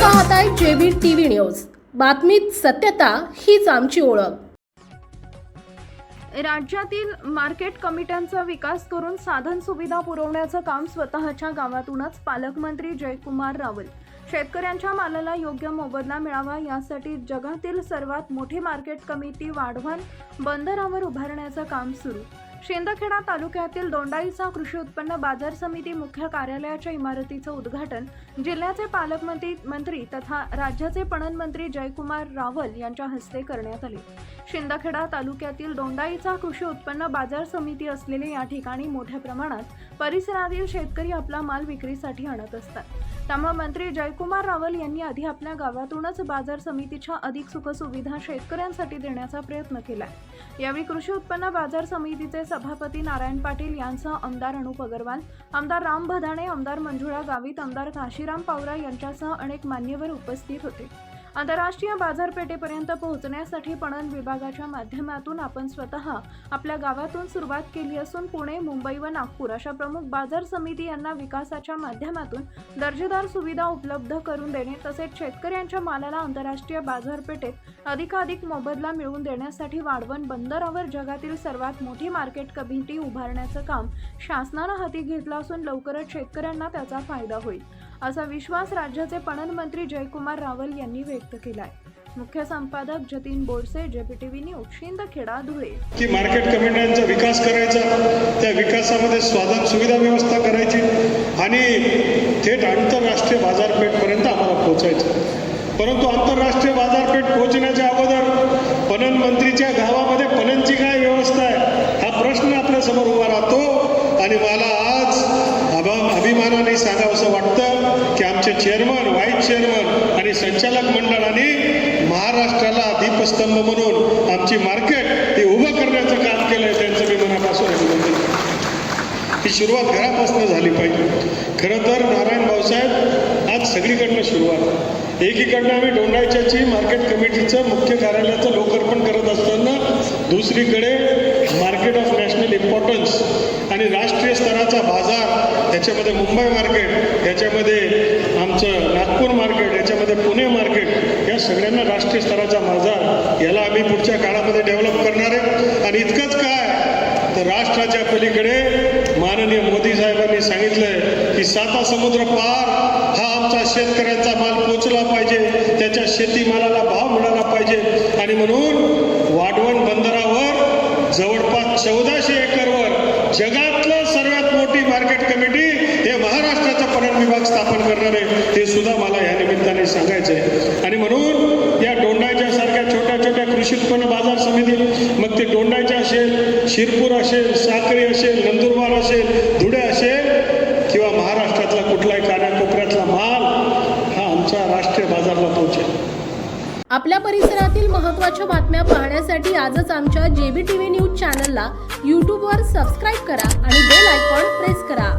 पाहताय JB TV news. बातमीत सत्यता हीच आमची ओळख। राज्यातील मार्केट कमिट्यांचा विकास करून साधन सुविधा पुरवण्याचं काम स्वतःच्या गावातूनच पालकमंत्री जयकुमार रावल। शेतकऱ्यांच्या मालाला योग्य मोबदला मिळावा यासाठी जगातील सर्वात मोठी मार्केट कमिटी वाढवण बंदरावर उभारण्याचं काम सुरू। शिंदखेडा तालुक्यातील दोंडाईचा कृषी उत्पन्न बाजार समिती मुख्य कार्यालयाच्या इमारतीचं उद्घाटन जिल्ह्याचे पालकमंत्री तथा राज्याचे पणन मंत्री जयकुमार रावल यांच्या हस्ते करण्यात आले। शिंदखेडा तालुक्यातील दोंडाईचा कृषी उत्पन्न बाजार समिती असलेले या ठिकाणी मोठ्या प्रमाणात परिसरातील शेतकरी आपला माल विक्रीसाठी आणत असतात। त्यामुळे मंत्री जयकुमार रावल यांनी आधी आपल्या गावातूनच बाजार समितीच्या अधिक सुखसुविधा शेतकऱ्यांसाठी देण्याचा प्रयत्न केला। यावेळी कृषी उत्पन्न बाजार समितीचे सभापती नारायण पाटील यांसह आमदार अनुप अग्रवाल, आमदार राम भदाणे, आमदार मंजुळा गावित, आमदार काशीराम पावरा यांच्यासह अनेक मान्यवर उपस्थित होते। आंतरराष्ट्रीय बाजारपेठेपर्यंत पोहोचण्यासाठी पणन विभागाच्या माध्यमातून आपण स्वतः आपल्या गावातून सुरुवात केली असून पुणे, मुंबई व नागपूर अशा प्रमुख बाजार समिती यांना विकासाच्या माध्यमातून दर्जेदार सुविधा उपलब्ध करून देणे तसेच शेतकऱ्यांच्या मालाला आंतरराष्ट्रीय बाजारपेठेत अधिकाधिक मोबदला मिळवून देण्यासाठी वाढवण बंदरावर जगातील सर्वात मोठी मार्केट कमिटी उभारण्याचं काम शासनाने हाती घेतलं असून लवकरच शेतकऱ्यांना त्याचा फायदा होईल असा विश्वास राज्याचे पणन मंत्री जयकुमार रावल यांनी व्यक्त केला आहे। मुख्य संपादक जतीन बोरसे, जेबीटीव्ही न्यूज, शिंदखेडा, धुळे। की मार्केट कमिट्यांचा विकास करायचा, त्या विकासामध्ये साधन सुविधा व्यवस्था करायची आणि थेट आंतरराष्ट्रीय बाजारपेठपर्यंत आम्हाला पोहोचायचं। परंतु आंतरराष्ट्रीय बाजारपेठ पोहोचण्याच्या अगोदर पणन मंत्रीच्या गावामध्ये पणनची काय व्यवस्था आहे हा प्रश्न आपल्या समोर उभा राहतो आणि मला आज अभिमानाने सांगावंसं वाटतं की आमचे चेअरमन, व्हाईस चेअरमन आणि संचालक मंडळाने महाराष्ट्राला दीपस्तंभ म्हणून आमची मार्केट हे उभं करण्याचं काम केलं आहे। त्यांचं मी मनापासून अभिनंदन करतो। ही सुरुवात घरापासून झाली पाहिजे। खरं तर नारायण भाऊसाहेब आज सगळीकडनं सुरुवात, एकीकडनं आम्ही दोंडाईच्याची मार्केट कमिटीचं मुख्य कार्यालयाचं लोकार्पण करत असताना दुसरीकडे मार्केट ऑफ नॅशनल इम्पॉर्टन्स आणि राष्ट्रीय स्तराचा बाजार, त्याच्यामध्ये मुंबई मार्केट, याच्यामध्ये आमचं नागपूर मार्केट, याच्यामध्ये पुणे मार्केट, या सगळ्यांना राष्ट्रीय स्तराचा बाजार याला आम्ही पुढच्या काळामध्ये डेव्हलप करणार आहे। आणि इतकंच काय तर राष्ट्राच्या पलीकडे माननीय मोदी साहेबांनी सांगितलंय की 7 समुद्र पार हा आमचा शेतकऱ्यांचा माल पोचला पाहिजे, त्याच्या शेतीमालाला भाव मिळाला पाहिजे आणि म्हणून वाढवण बंदरावर जवळपास 1400 एकरवर जगातलं सर्वात मोठी मार्केट कमिटी हे महाराष्ट्राचा पणन विभाग स्थापन करणार आहे, हे सुद्धा मला या निमित्ताने सांगायचं आहे। आणि म्हणून या दोंडाईच्या सारख्या छोट्या छोट्या कृषी उत्पन्न बाजार समिती, मग ते दोंडाईच्या असेल, शिरपूर असेल, साक्री असेल, नंदुरबार असेल, धुळे असेल किंवा महाराष्ट्रातला कुठलाही कानाकोपऱ्यातला माल हा आमचा राष्ट्रीय बाजारला पोहोचेल। आपल्या परिसरातील महत्त्वाच्या बातम्या पाहण्यासाठी आजच आमच्या जेबी टीव्ही न्यूज चॅनलला YouTubeवर सबस्क्राईब करा आणि बेल आयकॉन प्रेस करा।